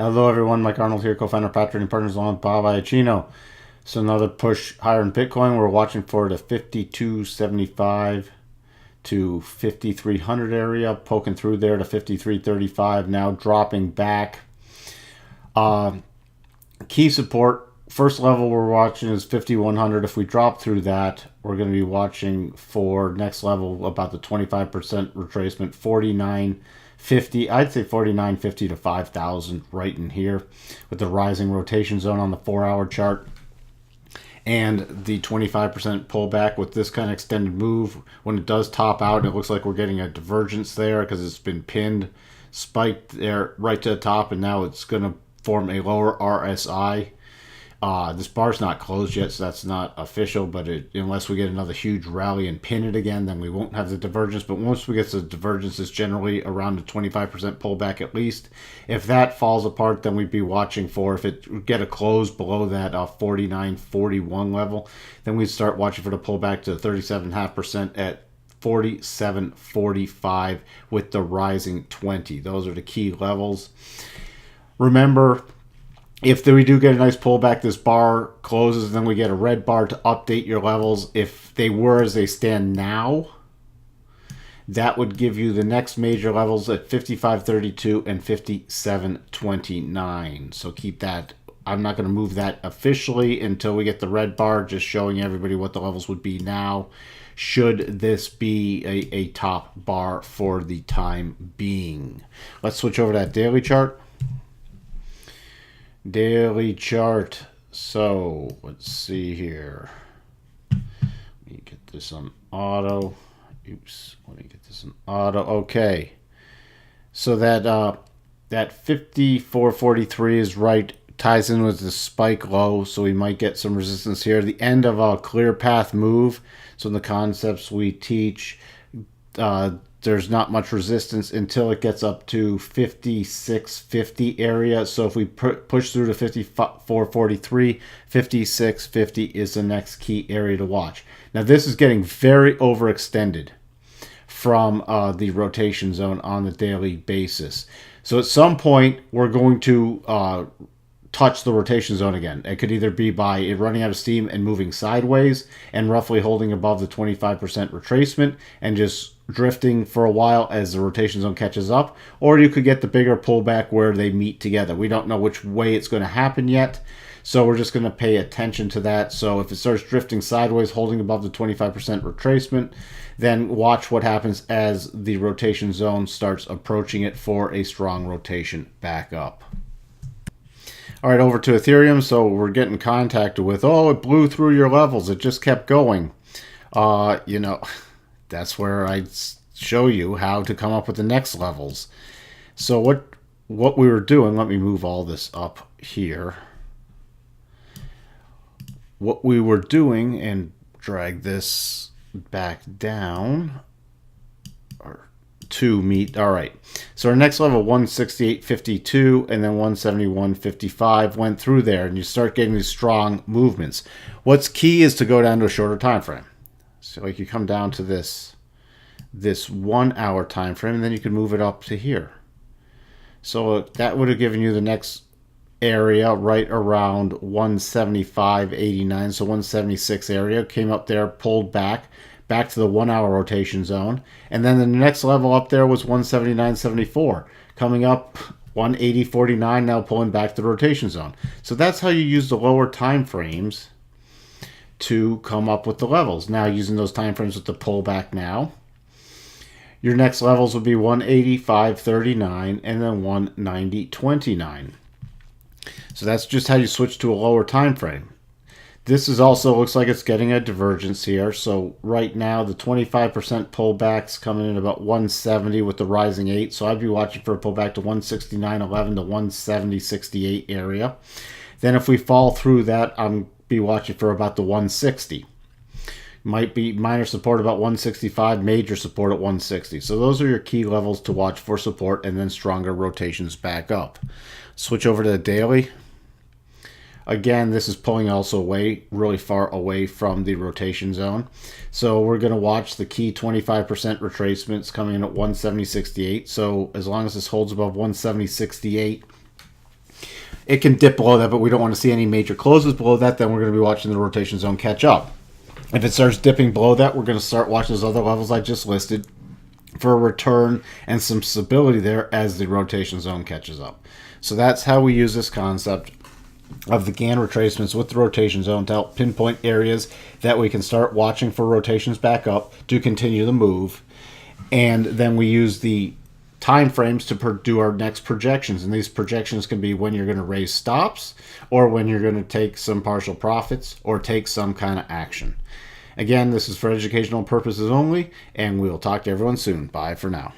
Hello everyone, Mike Arnold here, co-founder of Patrick and Partners along with Bob Iacchino. So another push higher in Bitcoin. We're watching for the 5275 to 5300 area, poking through there to 5335, now dropping back. Key support, first level we're watching is 5100. If we drop through that, we're going to be watching for next level about the 25% retracement, 4950. I'd say 4950 to 5000 right in here with the rising rotation zone on the 4-hour chart and the 25% pullback with this kind of extended move. When it does top out, it looks like we're getting a divergence there because it's been pinned, spiked there right to the top, and now it's going to form a lower RSI. This bar's not closed yet, so that's not official, but unless we get another huge rally and pin it again, then we won't have the divergence. But once we get the divergence, it's generally around a 25% pullback at least. If that falls apart, then we'd be watching for, if it get a close below that 49.41 level, then we'd start watching for the pullback to 37.5% at 47.45 with the rising 20. Those are the key levels. Remember, if we do get a nice pullback, this bar closes, and then we get a red bar to update your levels. If they were as they stand now, that would give you the next major levels at 55.32 and 57.29. So keep that. I'm not going to move that officially until we get the red bar, just showing everybody what the levels would be now, should this be a top bar for the time being. Let's switch over to that daily chart. Daily chart. So let's see here. Let me get this on auto. Oops. Let me get this on auto. Okay. So that 54.43 is right. Ties in with the spike low, so we might get some resistance here. The end of a clear path move. So in the concepts we teach, there's not much resistance until it gets up to 56.50 area. So if we push through to 54.43, 56.50 is the next key area to watch. Now this is getting very overextended from the rotation zone on the daily basis. So at some point we're going to touch the rotation zone again. It could either be by it running out of steam and moving sideways and roughly holding above the 25% retracement and just drifting for a while as the rotation zone catches up, or you could get the bigger pullback where they meet together. We don't know which way it's going to happen yet, so we're just going to pay attention to that. So if it starts drifting sideways, holding above the 25% retracement, then watch what happens as the rotation zone starts approaching it for a strong rotation back up. All right, over to Ethereum. So we're getting contacted with, oh, it blew through your levels. It just kept going. That's where I show you how to come up with the next levels. So what we were doing, let me move all this up here. What we were doing, and drag this back down, to meet. All right, so our next level 168.52 and then 171.55 went through there, and you start getting these strong movements. What's key is to go down to a shorter time frame. So like you come down to this 1 hour time frame, and then you can move it up to here. So that would have given you the next area right around 175.89, so 176 area, came up there, pulled back to the 1 hour rotation zone, and then the next level up there was 179.74, coming up 180.49, now pulling back to the rotation zone. So that's how you use the lower time frames to come up with the levels. Now using those time frames with the pullback now, your next levels would be 185.39 and then 190.29. So that's just how you switch to a lower time frame. This is also looks like it's getting a divergence here. So right now the 25% pullback's coming in about 170 with the rising 8. So I'd be watching for a pullback to 169.11 to 170.68 area. Then if we fall through that, I'm be watching for about the 160. Might be minor support about 165, major support at 160. So those are your key levels to watch for support, and then stronger rotations back up. Switch over to the daily. Again, this is pulling also away, really far away from the rotation zone. So we're going to watch the key 25% retracements coming in at 170.68. So as long as this holds above 170.68, it can dip below that, but we don't want to see any major closes below that. Then we're going to be watching the rotation zone catch up. If it starts dipping below that, we're going to start watching those other levels I just listed for a return and some stability there as the rotation zone catches up. So that's how we use this concept of the Gann retracements with the rotation zone to help pinpoint areas that we can start watching for rotations back up to continue the move. And then we use the time frames to do our next projections. And these projections can be when you're going to raise stops or when you're going to take some partial profits or take some kind of action. Again, this is for educational purposes only, and we'll talk to everyone soon. Bye for now.